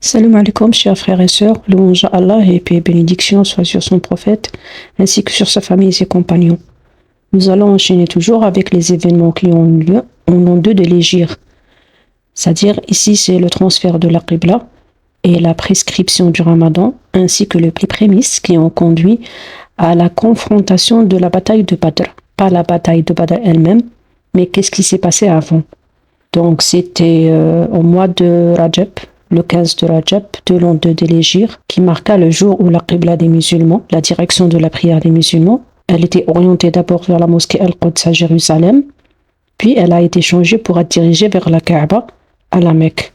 Salam alaikum, chers frères et sœurs, louange à Allah et paix et bénédiction soit sur son prophète, ainsi que sur sa famille et ses compagnons. Nous allons enchaîner toujours avec les événements qui ont eu lieu au nom d'eux de l'Hégire. C'est-à-dire, ici, c'est le transfert de la Qibla et la prescription du Ramadan, ainsi que les prémices qui ont conduit à la confrontation de la bataille de Badr. Pas la bataille de Badr elle-même, mais qu'est-ce qui s'est passé avant. Donc, c'était au mois de Rajab, le 15 de Rajab, de l'an 2 de l'Hégire, qui marqua le jour où la Qibla des musulmans, la direction de la prière des musulmans, elle était orientée d'abord vers la mosquée Al-Quds à Jérusalem, puis elle a été changée pour être dirigée vers la Kaaba à la Mecque.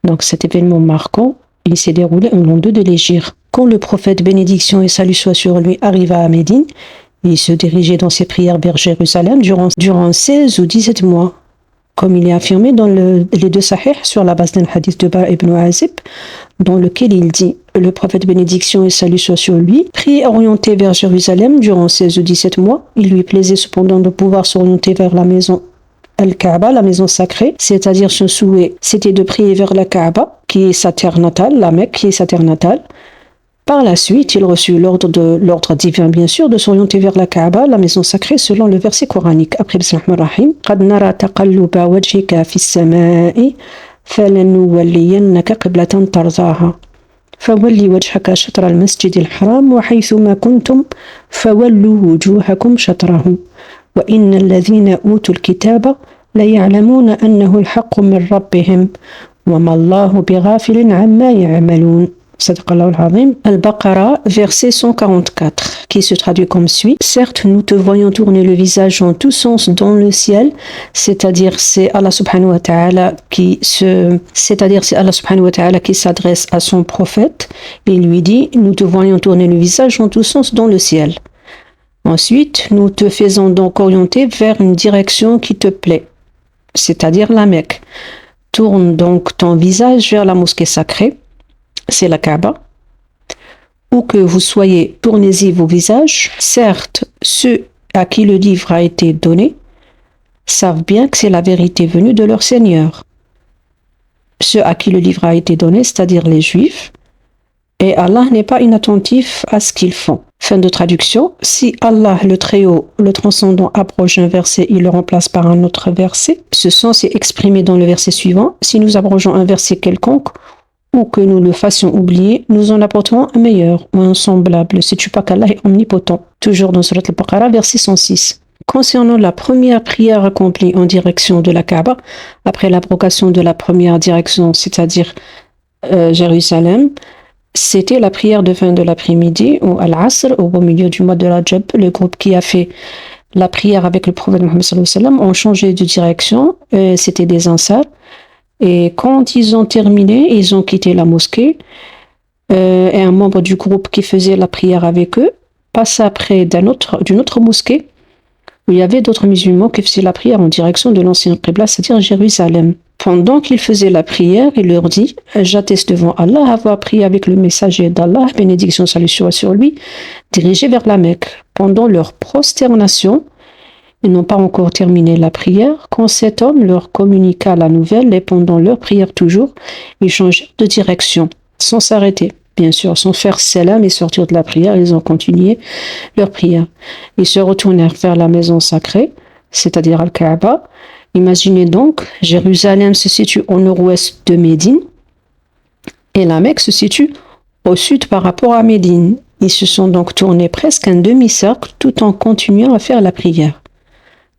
Donc cet événement marquant, il s'est déroulé au l'an 2 de l'Hégire. Quand le prophète, bénédiction et salut soit sur lui, arriva à Médine, il se dirigeait dans ses prières vers Jérusalem durant 16 ou 17 mois. Comme il est affirmé dans les deux sahih sur la base d'un hadith de Bara ibn Azib, dans lequel il dit « Le prophète bénédiction et salut soit sur lui, prit orienté vers Jérusalem durant 16 ou 17 mois. Il lui plaisait cependant de pouvoir s'orienter vers la maison Al-Kaaba, la maison sacrée, c'est-à-dire son souhait, c'était de prier vers la Kaaba, qui est sa terre natale, la Mecque, qui est sa terre natale. Par la suite, il reçut l'ordre divin, bien sûr, de s'orienter vers la Kaaba, la maison sacrée, selon le verset coranique. Après, bismillahir-rahmanir-rahim. قَدْ نَرَى تَقَلُّبَ وَجْهِكَ فِي السَّمَاءِ فَلَنُوَلِّيَنَّكَ قِبْلَةً تَرْضَاهَا فَوَلِّ وَجْهَكَ شَطْرَ الْمَسْجِدِ الْحَرَامِ وَحَيْثُمَا كُنْتُمْ فَوَلُّوا وُجُوهَكُمْ شَطْرَهُ وَإِنَّ الَّذِينَ أُوتُوا الْكِتَابَ لَيَعْلَمُونَ أَنَّهُ الْحَقُّ مِنْ رَبِّهِمْ وَمَا اللَّهُ بِغَافِلٍ عَمَّا يَعْمَلُونَ. Al-Baqarah, verset 144, qui se traduit comme suit. Certes, nous te voyons tourner le visage en tous sens dans le ciel, c'est-à-dire c'est Allah subhanahu wa ta'ala qui s'adresse à son prophète et lui dit, nous te voyons tourner le visage en tous sens dans le ciel. Ensuite, nous te faisons donc orienter vers une direction qui te plaît, c'est-à-dire la Mecque. Tourne donc ton visage vers la mosquée sacrée, c'est la Kaaba. Où que vous soyez, tournez-y vos visages. Certes, ceux à qui le livre a été donné savent bien que c'est la vérité venue de leur Seigneur. Ceux à qui le livre a été donné, c'est-à-dire les Juifs, et Allah n'est pas inattentif à ce qu'ils font. Fin de traduction. Si Allah, le Très-Haut, le Transcendant, abroge un verset, il le remplace par un autre verset. Ce sens est exprimé dans le verset suivant. Si nous abrogeons un verset quelconque, ou que nous le fassions oublier, nous en apporterons un meilleur ou un semblable. Sais-tu pas qu'Allah est omnipotent? Toujours dans Surat Al-Baqarah, verset 106. Concernant la première prière accomplie en direction de la Kaaba, après l'abrogation de la première direction, c'est-à-dire Jérusalem, c'était la prière de fin de l'après-midi ou Al-Asr, au beau milieu du mois de Rajab. Le groupe qui a fait la prière avec le prophète Mohammed sallallahu alayhi wa sallam ont changé de direction, c'était des Ansar. Et quand ils ont terminé, ils ont quitté la mosquée et un membre du groupe qui faisait la prière avec eux passa près d'une autre mosquée où il y avait d'autres musulmans qui faisaient la prière en direction de l'ancien Qibla, c'est-à-dire Jérusalem. Pendant qu'ils faisaient la prière, il leur dit « J'atteste devant Allah avoir prié avec le messager d'Allah, bénédiction salut soit sur lui, dirigé vers la Mecque. » Pendant leur prosternation, ils n'ont pas encore terminé la prière quand cet homme leur communiqua la nouvelle et pendant leur prière toujours, ils changèrent de direction sans s'arrêter. Bien sûr, sans faire salam et sortir de la prière, ils ont continué leur prière. Ils se retournèrent vers la maison sacrée, c'est-à-dire Al-Kaaba. Imaginez donc, Jérusalem se situe au nord-ouest de Médine et la Mecque se situe au sud par rapport à Médine. Ils se sont donc tournés presque un demi-cercle tout en continuant à faire la prière.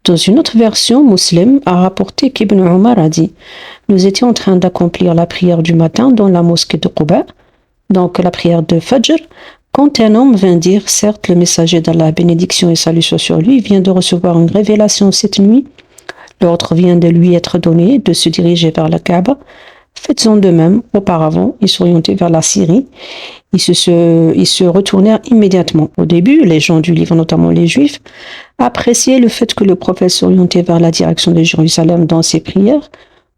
Dans une autre version, Muslim a rapporté qu'Ibn Omar a dit « Nous étions en train d'accomplir la prière du matin dans la mosquée de Quba, donc la prière de Fajr, quand un homme vint dire « Certes, le messager d'Allah, bénédiction et salut soit sur lui, vient de recevoir une révélation cette nuit. L'ordre vient de lui être donné de se diriger vers la Kaaba. Faites-en de même. Auparavant, ils s'orientaient vers la Syrie. Ils se retournèrent immédiatement. Au début, les gens du livre, notamment les Juifs, appréciaient le fait que le prophète s'orientait vers la direction de Jérusalem dans ses prières.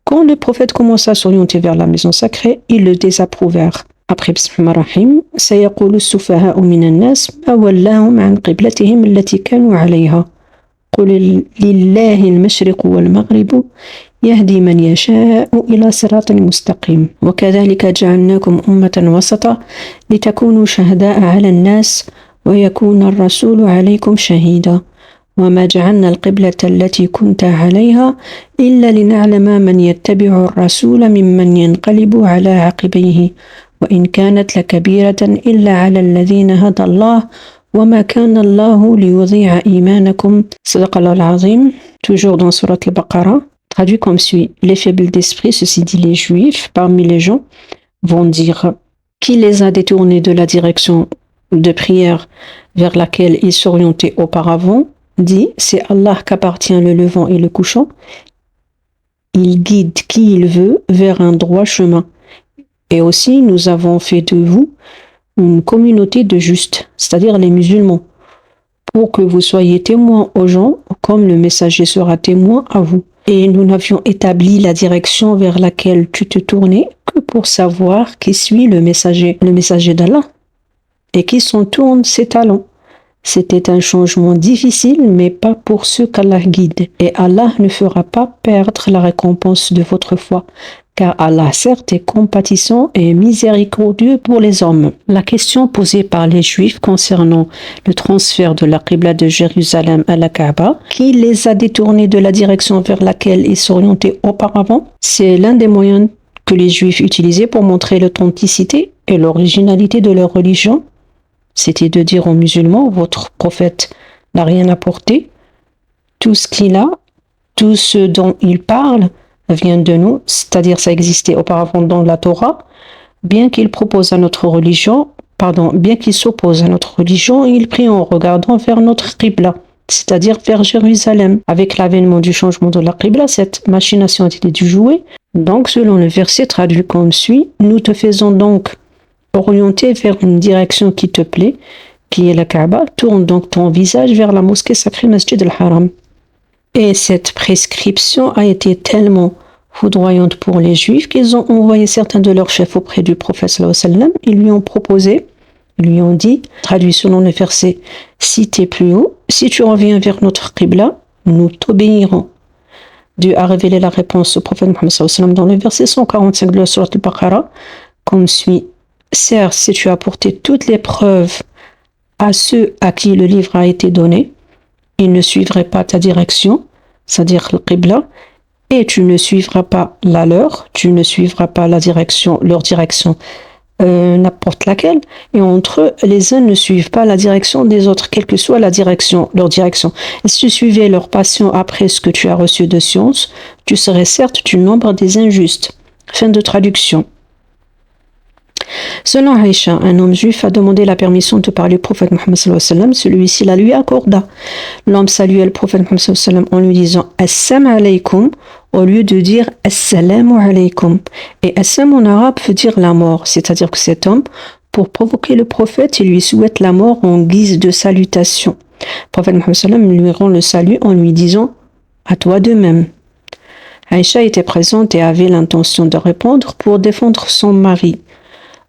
Quand le prophète commença à s'orienter vers la maison sacrée, ils le désapprouvèrent. Après, bismillahir-rahmanir-rahim, سيقول السفهاء من الناس ما ولاهم عن قبلتهم التي كانوا عليها قل لله المشرق والمغرب يهدي من يشاء إلى صراط مستقيم وكذلك جعلناكم أمة وسطا لتكونوا شهداء على الناس ويكون الرسول عليكم شهيدا وما جعلنا القبلة التي كنت عليها إلا لنعلم من يتبع الرسول ممن ينقلب على عقبيه وإن كانت لكبيرة إلا على الذين هدى الله وما كان الله ليضيع إيمانكم صدق الله العظيم. Toujours dans Surat al-Baqarah, traduit comme suit. Les faibles d'esprit, ceci dit les juifs, parmi les gens, vont dire qui les a détournés de la direction de prière vers laquelle ils s'orientaient auparavant, dit c'est Allah qu'appartient le levant et le couchant. Il guide qui il veut vers un droit chemin. Et aussi, nous avons fait de vous une communauté de justes, c'est-à-dire les musulmans, pour que vous soyez témoins aux gens, comme le messager sera témoin à vous. Et nous n'avions établi la direction vers laquelle tu te tournais que pour savoir qui suit le messager d'Allah, et qui s'en tourne ses talents. C'était un changement difficile, mais pas pour ceux qu'Allah guide. Et Allah ne fera pas perdre la récompense de votre foi. Car Allah, certes, est compatissant et miséricordieux pour les hommes. La question posée par les Juifs concernant le transfert de la Qibla de Jérusalem à la Kaaba, qui les a détournés de la direction vers laquelle ils s'orientaient auparavant, c'est l'un des moyens que les Juifs utilisaient pour montrer l'authenticité et l'originalité de leur religion. C'était de dire aux musulmans, votre prophète n'a rien apporté, tout ce qu'il a, tout ce dont il parle, vient de nous, c'est-à-dire ça existait auparavant dans la Torah, bien qu'il s'oppose à notre religion, il prie en regardant vers notre Qibla, c'est-à-dire vers Jérusalem. Avec l'avènement du changement de la Qibla, cette machination a été jouée. Donc, selon le verset traduit comme suit, nous te faisons donc orienter vers une direction qui te plaît, qui est la Kaaba, tourne donc ton visage vers la mosquée sacrée Masjid al-Haram. Et cette prescription a été tellement foudroyante pour les Juifs qu'ils ont envoyé certains de leurs chefs auprès du prophète sallallahu alayhi wa sallam. Ils lui ont proposé, ils lui ont dit, traduit selon le verset cité plus haut, si tu reviens vers notre Qibla, nous t'obéirons. Dieu a révélé la réponse au prophète Muhammad sallallahu alayhi wa sallam dans le verset 145 de la Surat al-Baqarah, comme suit. Certes, si tu as apporté toutes les preuves à ceux à qui le livre a été donné, ils ne suivraient pas ta direction, c'est-à-dire le Qibla, et tu ne suivras pas la leur, tu ne suivras pas leur direction, n'importe laquelle, et entre eux, les uns ne suivent pas la direction des autres, quelle que soit leur direction. Et si tu suivais leur passion après ce que tu as reçu de science, tu serais certes du nombre des injustes. Fin de traduction. Selon Aïcha, un homme juif a demandé la permission de parler au prophète Muhammad sallallahu alayhi wa sallam. Celui-ci la lui accorda. L'homme saluait le prophète Muhammad sallallahu alayhi wa sallam en lui disant « Assalamu alaykum » au lieu de dire « Assalamu alaykum ». Et « Assam » en arabe veut dire la mort, c'est-à-dire que cet homme, pour provoquer le prophète, il lui souhaite la mort en guise de salutation. Le prophète Muhammad sallallahu alayhi wa sallam lui rend le salut en lui disant « À toi de même ». Aïcha était présente et avait l'intention de répondre pour défendre son mari.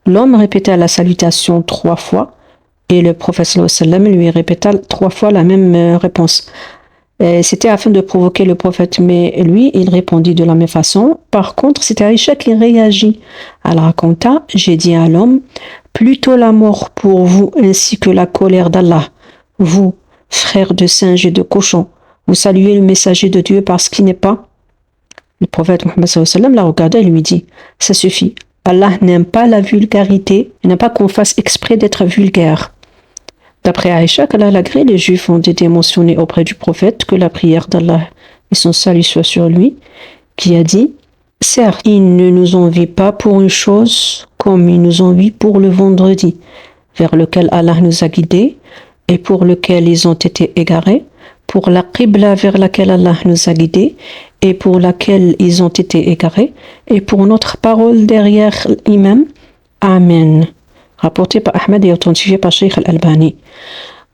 L'homme répéta la salutation 3 fois et le prophète sallallahu alayhi wa sallam lui répéta 3 fois la même réponse. C'était afin de provoquer le prophète, mais lui, il répondit de la même façon. Par contre, c'était Aïcha qui réagit. Elle raconta, j'ai dit à l'homme, plutôt la mort pour vous ainsi que la colère d'Allah. Vous, frères de singes et de cochons, vous saluez le messager de Dieu parce qu'il n'est pas. Le prophète Muhammad sallallahu alayhi wa sallam la regarda et lui dit, ça suffit. Allah n'aime pas la vulgarité, il n'aime pas qu'on fasse exprès d'être vulgaire. D'après Aïcha, qu'Allah l'agrée, les Juifs ont été mentionnés auprès du prophète que la prière d'Allah et son salut soit sur lui, qui a dit « Certes, il ne nous envie pas pour une chose comme il nous envie pour le vendredi, vers lequel Allah nous a guidés et pour lequel ils ont été égarés, pour la Qibla vers laquelle Allah nous a guidés et pour laquelle ils ont été égarés, et pour notre parole derrière l'imam. Amen. Rapporté par Ahmed et authentifié par Sheikh al-Albani.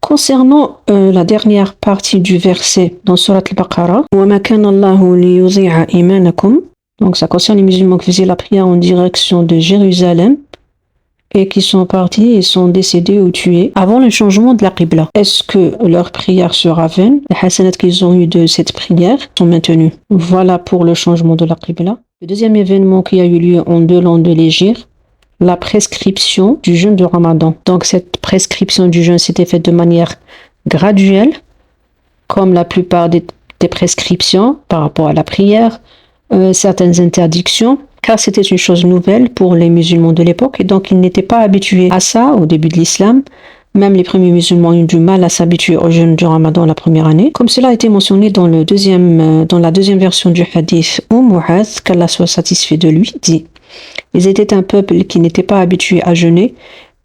Concernant la dernière partie du verset dans Surat al-Baqarah, وَمَا كَانَ اللَّهُ لِيُضِيعَ إِيمَانَكُمْ, donc ça concerne les musulmans qui faisaient la prière en direction de Jérusalem, et qui sont partis et sont décédés ou tués avant le changement de la Qibla. Est-ce que leur prière sera vaine? Les hasanats qu'ils ont eu de cette prière sont maintenus. Voilà pour le changement de la Qibla. Le deuxième événement qui a eu lieu en 2 l'an de l'Hégire, la prescription du jeûne de Ramadan. Donc cette prescription du jeûne s'était faite de manière graduelle, comme la plupart des prescriptions par rapport à la prière, certaines interdictions, car c'était une chose nouvelle pour les musulmans de l'époque et donc ils n'étaient pas habitués à ça au début de l'islam. Même les premiers musulmans ont eu du mal à s'habituer au jeûne du Ramadan la première année. Comme cela a été mentionné dans la deuxième version du hadith, Mu'adh, qu'Allah soit satisfait de lui, dit: ils étaient un peuple qui n'était pas habitué à jeûner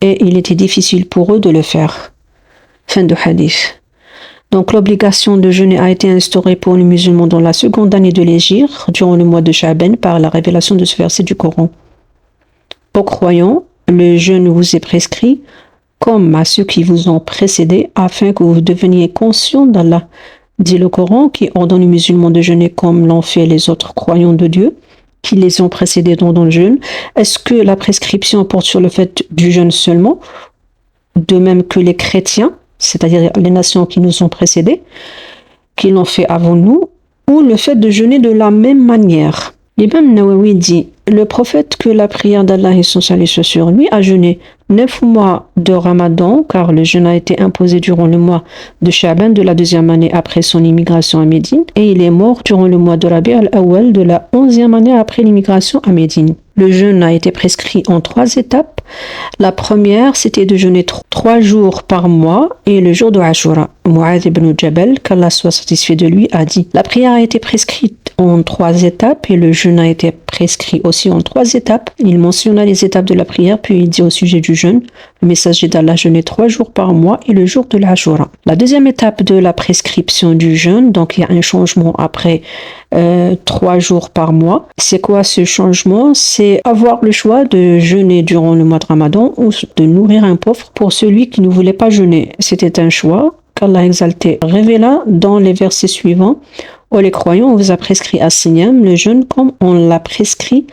et il était difficile pour eux de le faire. Fin de hadith. Donc l'obligation de jeûner a été instaurée pour les musulmans dans la seconde année de l'Hégire, durant le mois de Sha'ban, par la révélation de ce verset du Coran. Aux croyants, le jeûne vous est prescrit, comme à ceux qui vous ont précédés, afin que vous deveniez conscients d'Allah, dit le Coran, qui ordonne aux musulmans de jeûner comme l'ont fait les autres croyants de Dieu, qui les ont précédés dans le jeûne. Est-ce que la prescription porte sur le fait du jeûne seulement, de même que les chrétiens, c'est-à-dire les nations qui nous ont précédés, qui l'ont fait avant nous, ou le fait de jeûner de la même manière? L'imam Nawawi dit: le prophète, que la prière d'Allah et son salut soit sur lui, a jeûné 9 mois de Ramadan, car le jeûne a été imposé durant le mois de Sha'ban de la 2e année après son immigration à Médine, et il est mort durant le mois de Rabi' al-Awwal de la 11e année après l'immigration à Médine. Le jeûne a été prescrit en 3 étapes. La première, c'était de jeûner 3 jours par mois et le jour de Ashura. Mu'adh ibn Jabal, qu'Allah soit satisfait de lui, a dit: la prière a été prescrite en 3 étapes et le jeûne a été prescrit aussi en 3 étapes. Il mentionna les étapes de la prière, puis il dit au sujet du jeûne: le messager d'Allah jeûnait 3 jours par mois et le jour de l'Ashura. La deuxième étape de la prescription du jeûne, donc il y a un changement après 3 jours par mois. C'est quoi ce changement? C'est avoir le choix de jeûner durant le mois de Ramadan ou de nourrir un pauvre pour celui qui ne voulait pas jeûner. C'était un choix qu'Allah exalté révéla dans les versets suivants: ô les croyants, on vous a prescrit à Siyam, le jeûne, comme on l'a prescrit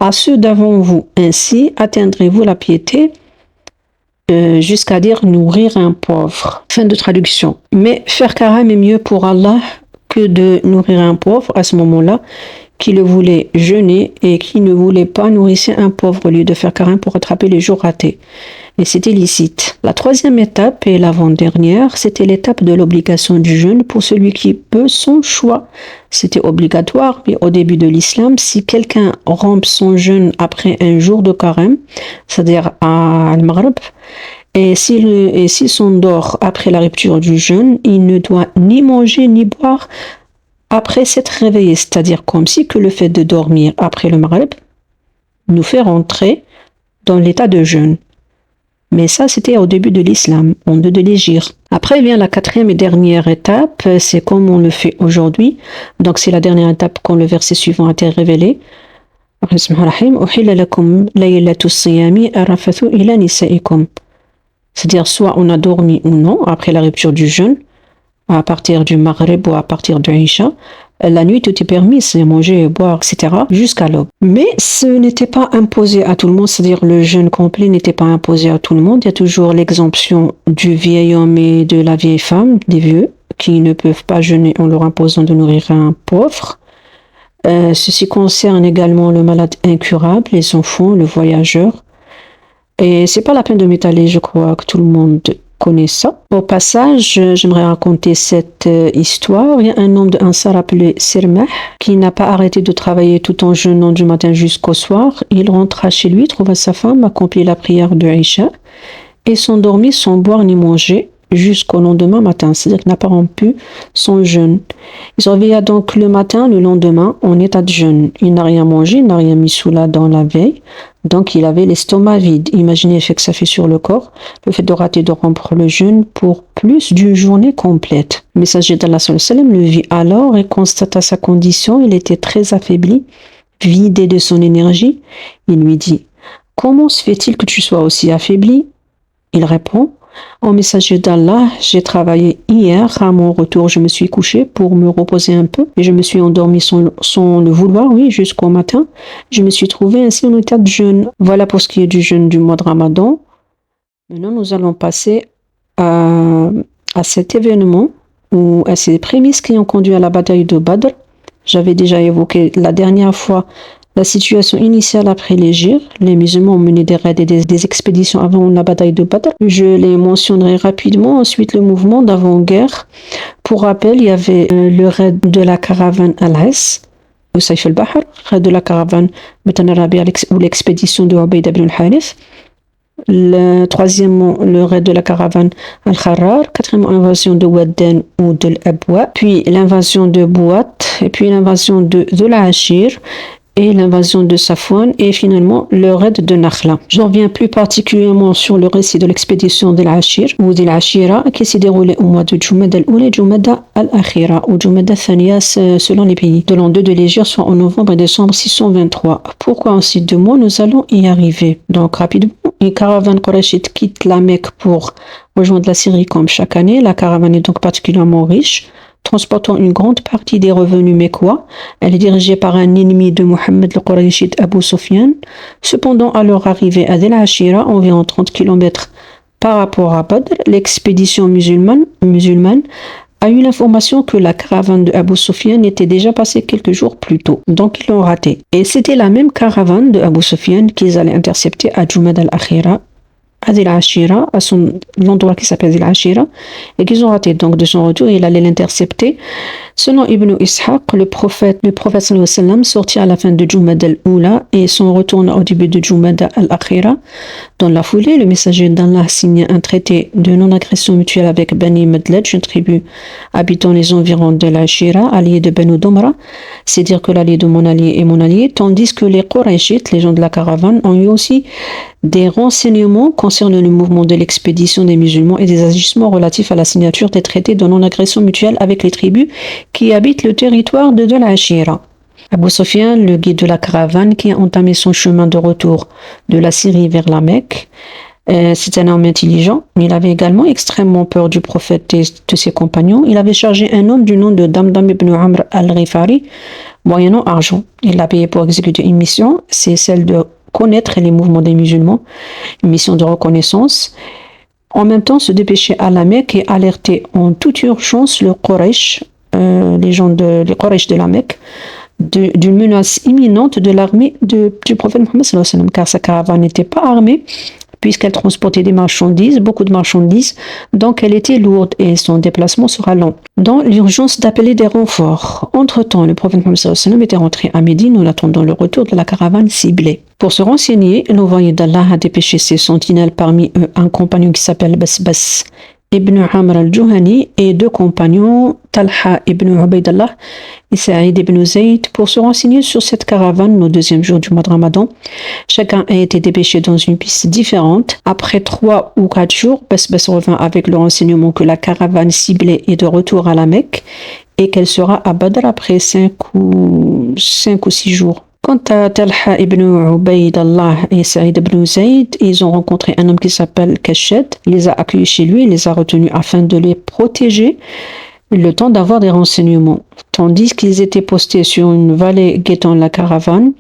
à ceux d'avant vous. Ainsi atteindrez-vous la piété, jusqu'à dire nourrir un pauvre. Fin de traduction. Mais faire karam est mieux pour Allah que de nourrir un pauvre à ce moment-là, qui le voulait jeûner et qui ne voulait pas nourrir un pauvre au lieu de faire karam pour rattraper les jours ratés. Et c'était licite. La troisième étape et l'avant-dernière, c'était l'étape de l'obligation du jeûne pour celui qui peut son choix. C'était obligatoire, mais au début de l'islam, si quelqu'un rompt son jeûne après un jour de carême, c'est-à-dire à Al-Maghrib, et s'il s'endort après la rupture du jeûne, il ne doit ni manger ni boire après s'être réveillé, c'est-à-dire comme si que le fait de dormir après le Maghrib nous fait rentrer dans l'état de jeûne. Mais ça, c'était au début de l'islam, en 2 de l'Hégire. Après vient la 4e et dernière étape, c'est comme on le fait aujourd'hui. Donc c'est la dernière étape quand le verset suivant a été révélé. C'est-à-dire soit on a dormi ou non après la rupture du jeûne, à partir du Maghrib ou à partir de Isha. La nuit, tout est permis, c'est manger, boire, etc., jusqu'à l'aube. Mais ce n'était pas imposé à tout le monde, c'est-à-dire le jeûne complet n'était pas imposé à tout le monde. Il y a toujours l'exemption du vieil homme et de la vieille femme, des vieux, qui ne peuvent pas jeûner en leur imposant de nourrir un pauvre. Ceci concerne également le malade incurable, les enfants, le voyageur. Et c'est pas la peine de m'étaler, je crois que tout le monde connaît ça. Au passage, j'aimerais raconter cette histoire. Il y a un homme de Ansar appelé Sirmah qui n'a pas arrêté de travailler tout en jeûnant du matin jusqu'au soir. Il rentra chez lui, trouva sa femme, accomplit la prière de Isha et s'endormit sans boire ni manger jusqu'au lendemain matin, c'est-à-dire qu'il n'a pas rompu son jeûne. Il se réveilla donc le matin, le lendemain, en état de jeûne. Il n'a rien mangé, il n'a rien mis sous la dent la veille, donc il avait l'estomac vide. Imaginez l'effet que ça fait sur le corps, le fait de rater de rompre le jeûne pour plus d'une journée complète. Le messager d'Allah sallallahu alayhi wa sallam le vit alors et constata sa condition. Il était très affaibli, vidé de son énergie. Il lui dit: comment se fait-il que tu sois aussi affaibli? Il répond: Au messager d'Allah, j'ai travaillé hier. À mon retour, je me suis couchée pour me reposer un peu et je me suis endormie sans le vouloir, oui, jusqu'au matin. Je me suis trouvée ainsi en état de jeûne. Voilà pour ce qui est du jeûne du mois de Ramadan. Maintenant, nous allons passer à, à cet événement ou à ces prémices qui ont conduit à la bataille de Badr. J'avais déjà évoqué la dernière fois la situation initiale après l'hégire. Les musulmans ont mené des raids et des expéditions avant la bataille de Badr. Je les mentionnerai rapidement. Ensuite, le mouvement d'avant-guerre. Pour rappel, il y avait le raid de la caravane Al-Hess, au Saif al-Bahr, raid de la caravane Batan Arabi ou l'expédition de Ubayd ibn al-Harith. Troisièmement, le raid de la caravane Al-Kharrar. Quatrièmement, invasion de Waddan ou de l'Abwa. Puis l'invasion de Bouat. Et puis l'invasion de l'Ashir. Et l'invasion de Safwan. Et finalement, le raid de Nakhla. J'en reviens plus particulièrement sur le récit de l'expédition de l'Ashir ou de l'Ashira qui s'est déroulée au mois de Jumada al-Oula et Jumada al-Akhira ou Jumada al-Thaniya selon les pays. De l'an 2 de l'hégire, soit en novembre et décembre 623. Pourquoi en ces 2 mois nous allons y arriver? Donc rapidement, une caravane Qurayshite quitte la Mecque pour rejoindre la Syrie comme chaque année. La caravane est donc particulièrement riche, transportant une grande partie des revenus mécois. Elle est dirigée par un ennemi de Mohammed le Qurayshite, Abu Sufyan. Cependant, à leur arrivée à Del Ashira, environ 30 km par rapport à Badr, l'expédition musulmane a eu l'information que la caravane de Abu Sufyan était déjà passée quelques jours plus tôt. Donc, ils l'ont raté. Et c'était la même caravane de Abu Sufyan qu'ils allaient intercepter à Jumad al-Akhira, à Del Ashira, à l'endroit qui s'appelle Del Ashira, et qu'ils ont raté. Donc, de son retour, il allait l'intercepter. Selon Ibn Ishaq, le prophète sallallahu alayhi wa sallam sortit à la fin de Jumad al-Oula et son retour au début de Jumad al-Akhira. Dans la foulée, le messager d'Allah signa un traité de non-agression mutuelle avec Bani Madlaj, une tribu habitant les environs de l'Ashira, alliée de Banu Domra. C'est dire que l'allié de mon allié est mon allié, tandis que les Qurayshites, les gens de la caravane, ont eu aussi des renseignements concernant le mouvement de l'expédition des musulmans et des agissements relatifs à la signature des traités de non-agression mutuelle avec les tribus qui habitent le territoire de l'Ashira. Abu Sufyan, le guide de la caravane qui a entamé son chemin de retour de la Syrie vers la Mecque, c'est un homme intelligent, mais il avait également extrêmement peur du prophète et de ses compagnons. Il avait chargé un homme du nom de Damdam ibn Amr al-Ghifari, moyennant argent. Il l'a payé pour exécuter une mission, c'est celle de connaître les mouvements des musulmans, une mission de reconnaissance. En même temps, se dépêcher à la Mecque et alerter en toute urgence le Quraysh, les Quraysh de la Mecque, d'une menace imminente de l'armée du prophète Mohammed sallallahu alayhi wa sallam, car sa caravane n'était pas armée, puisqu'elle transportait des marchandises, beaucoup de marchandises, donc elle était lourde et son déplacement sera long. Dans l'urgence d'appeler des renforts. Entre-temps, le prophète Mohammed sallallahu alayhi wa sallam était rentré à Médine en attendant le retour de la caravane ciblée. Pour se renseigner, l'envoyé d'Allah a dépêché ses sentinelles, parmi eux un compagnon qui s'appelle Basbas ibn Amr al-Juhani et 2 compagnons, Talha ibn Ubaydallah et Saïd ibn Zayd, pour se renseigner sur cette caravane au 2e jour du mois de Ramadan. Chacun a été dépêché dans une piste différente. Après 3 ou 4 jours, Basbas revint avec le renseignement que la caravane ciblée est de retour à la Mecque et qu'elle sera à Badr après 5 ou 6 jours. Quant à Talha ibn Ubaydallah et Saïd ibn Zayd, ils ont rencontré un homme qui s'appelle Kashad. Il les a accueillis chez lui, il les a retenus afin de les protéger le temps d'avoir des renseignements. Tandis qu'ils étaient postés sur une vallée guettant la caravane,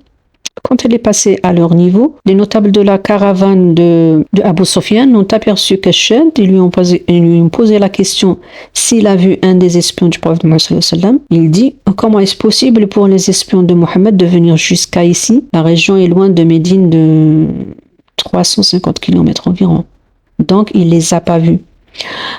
quand elle est passée à leur niveau, les notables de la caravane de Abu Sufyan ont aperçu Kashad. Ils lui ont posé la question s'il a vu un des espions du prophète Mohammed sallallahu alayhi wa sallam. Il dit: comment est-ce possible pour les espions de Mohammed de venir jusqu'à ici? La région est loin de Médine de 350 km environ. Donc il les a pas vus.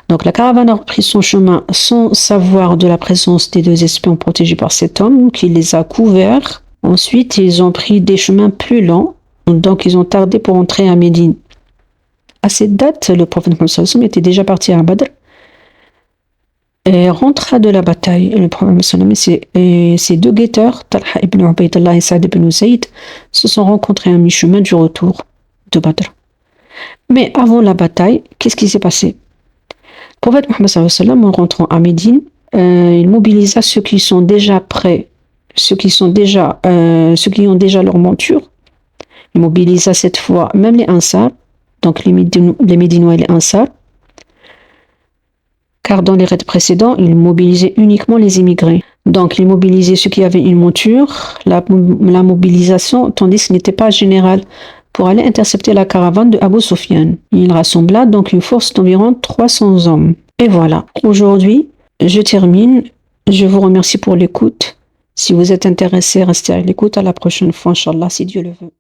Donc la caravane a repris son chemin sans savoir de la présence des 2 espions protégés par cet homme qui les a couverts. Ensuite, ils ont pris des chemins plus lents, donc ils ont tardé pour entrer à Médine. À cette date, le prophète Mohammed sallallahu alayhi wa sallam était déjà parti à Badr et rentra de la bataille. Le prophète Mohammed sallallahu alayhi wa sallam et ses 2 guetteurs, Talha ibn Ubaydallah et Saad ibn Zayd, se sont rencontrés à mi-chemin du retour de Badr. Mais avant la bataille, qu'est-ce qui s'est passé? Le prophète Mohammed sallallahu alayhi wa sallam, en rentrant à Médine, il mobilisa ceux qui sont déjà prêts, ceux qui ont déjà leur monture. Il mobilisa cette fois même les Ansar, donc les Médinois et les Ansar. car dans les raids précédents, il mobilisait uniquement les immigrés. Donc, il mobilisait ceux qui avaient une monture, la mobilisation, tandis que ce n'était pas général, pour aller intercepter la caravane de Abu Sufyan. Il rassembla donc une force d'environ 300 hommes. Et voilà, aujourd'hui, je termine. Je vous remercie pour l'écoute. Si vous êtes intéressé, restez à l'écoute. À la prochaine fois, Inch'Allah, si Dieu le veut.